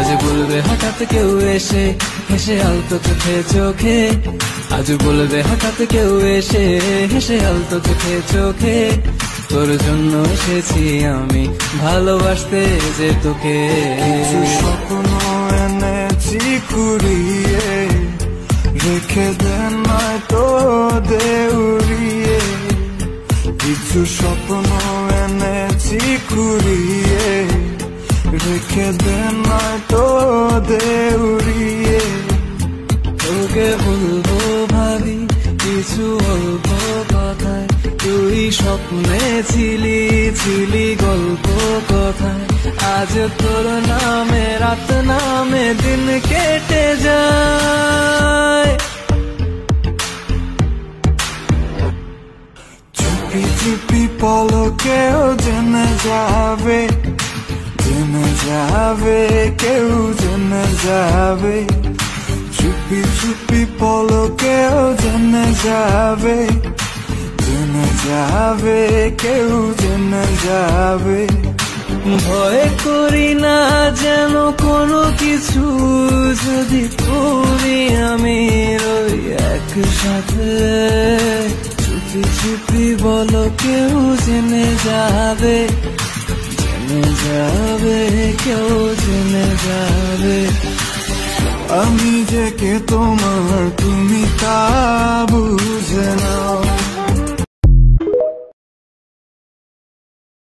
আজ বলবে হঠাৎ কেউ এসে হেসে আলতো চোখে চোখে, আজ বলবে হঠাৎ কেউ এসে হেসে আলতো চোখে চোখে, তোর জন্য এসেছি আমি ভালোবাসতে যে তোকে। স্বপ্ন এনেছি কুড়িয়ে, রেখে দে নয়তো দে উড়িয়ে। কিছু স্বপ্ন এনেছি কুড়িয়ে, রেখে দে নয়তো দে উড়িয়ে। তোকে বলবো ভাবি কিছু অল্প কথায়, তুই স্বপ্নে ছিলি ছিলি গল্প কথায়, আজ তোর নামে রাত নামে দিন কেটে যায়। চুপি চুপি পলকেও জেনে যাবে, জেনে যাবে, কেউ জেনে যাবে। চুপি চুপি পলকেও জেনে যাবে, জেনে যাবে, কেউ জেনে যাবে। ভয় করি না যেন কোনো কিছু, যদি তুমি আমি রই একসাথে। চুপি চুপি বলো কেউ জেনে যাবে, জেনে যাবে, কেউ জেনে যাবে। আমি যে কে তোমার তুমি তা বুঝে নাও।